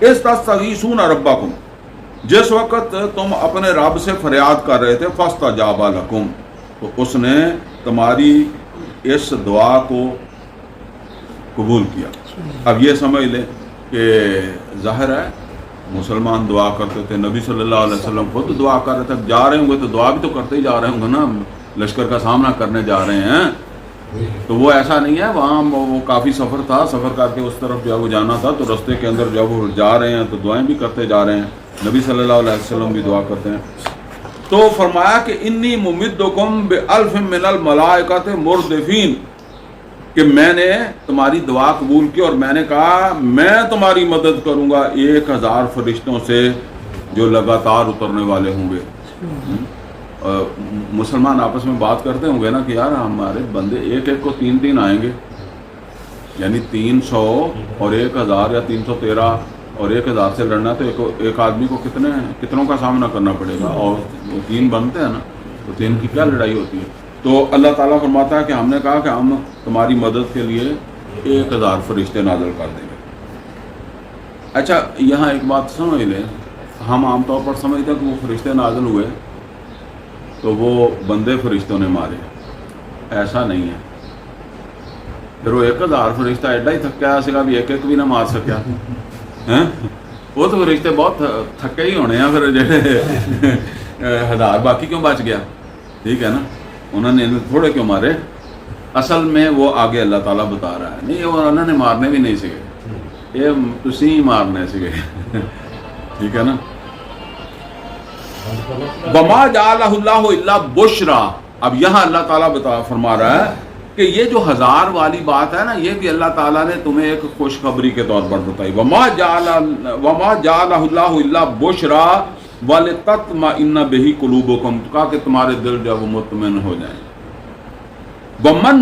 इस्तगीसून रब्बकुम, जिस वक्त तुम अपने रब से फरियाद कर रहे थे, फस्तजाबा लकुम, तो उसने तुम्हारी इस दुआ को कबूल किया। अब ये समझ लें कि ज़ाहिर है मुसलमान दुआ करते थे, नबी सल्लल्लाहु अलैहि वसल्लम खुद दुआ कर रहे थे, जा रहे होंगे तो दुआ भी तो करते ही जा रहे होंगे ना, लश्कर का सामना करने जा रहे हैं, तो वो ऐसा नहीं है, वहाँ वो काफ़ी सफ़र था, सफ़र करके उस तरफ जो है वो जाना था, तो रास्ते के अंदर जब वो जा रहे हैं तो दुआएं भी करते जा रहे हैं, नबी सल्लल्लाहु अलैहि वसल्लम भी दुआ करते हैं। तो फरमाया कि इन्नी मुमिद्दुकुम बिअल्फिन मिनल मलाइकति मुर्दिफीन, कि मैंने तुम्हारी दुआ कबूल की और मैंने कहा मैं तुम्हारी मदद करूंगा 1000 फरिश्तों से जो लगातार उतरने वाले होंगे। मुसलमान आपस में बात करते होंगे ना कि यार हमारे बंदे एक एक को 3 आएंगे, यानी 300 और 1000 या 313 और 1000 से लड़ना, तो एक आदमी को कितनों का सामना करना पड़ेगा, और 3 बनते हैं ना, तो 3 की क्या लड़ाई होती है। तो अल्लाह ताला फरमाता है कि हमने कहा कि हम तुम्हारी मदद के लिए 1000 फरिश्ते नाज़िल कर देंगे। अच्छा, यहाँ एक बात समझ लें, हम आमतौर पर समझते हैं कि वो फरिश्ते नाज़िल हुए तो वो बंदे फरिश्तों ने मारे, ऐसा नहीं है। फिर वो 1000 फरिश्ता एडा ही थक्या सीगा भी एक भी ना मार सकिया हैं, वो तो फरिश्ते बहुत थके ही होने हैं, फिर जेडे 1000 बाकी क्यों बच गया, ठीक है ना, उन्होंने थोड़े क्यों मारे। असल में वो आगे अल्लाह ताला बता रहा है, नहीं वो उन्होंने मारने भी नहीं सीखे, ये तुसी ही मारने सीखे ठीक है ना। वमा जअलहुल्लाहु इल्ला बुशरा, अब यहाँ अल्लाह ताला फरमा रहा है कि ये जो 1000 वाली बात है ना, ये भी अल्लाह ताला ने तुम्हें एक खुशखबरी के तौर पर बताई। वमा जअलहुल्लाहु इल्ला बुशरा वलितत्मइन्ना बिही कुलूबुकुम, कहा कि तुम्हारे दिल जो वो मुतमइन हो जाए। वमन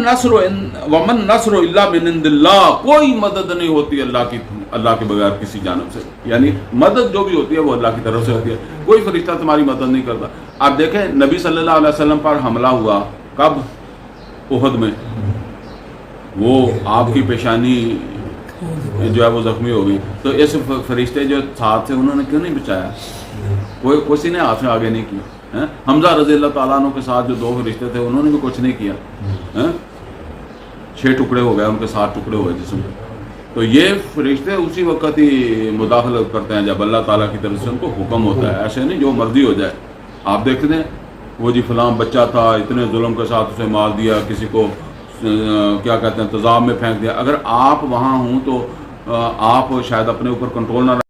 नस्र इल्ला मिन इंदिल्लाह, कोई मदद नहीं होती अल्लाह के बगैर किसी जानब से, यानी मदद जो भी होती है वो अल्लाह की तरफ से होती है, कोई फरिश्ता तुम्हारी मदद नहीं करता। आप देखें नबी सल्लल्लाहु अलैहि वसल्लम पर हमला हुआ कब, उहद में, वो आपकी पेशानी जो है वो जख्मी हो गई, तो इस फरिश्ते जो साथ थे उन्होंने क्यों नहीं बचाया, कोई किसी ने हाथ में आगे नहीं किया है। हमजा रज़ी अल्लाह ताला अन्हु के साथ जो 2 फरिश्ते थे उन्होंने भी कुछ नहीं किया है, 6 टुकड़े हो गए, उनके 7 टुकड़े हो गए जिस्म के। तो ये फरिश्ते उसी वक्त ही मुदाखलत करते हैं जब अल्लाह ताला की तरफ से उनको हुक्म होता है, ऐसे नहीं जो मर्जी हो जाए। आप देखते हैं वो जी फलां बच्चा था, इतने जुल्म के साथ उसे मार दिया, किसी को क्या कहते हैं तेज़ाब में फेंक दिया। अगर आप वहाँ हों तो आप शायद अपने ऊपर कंट्रोल ना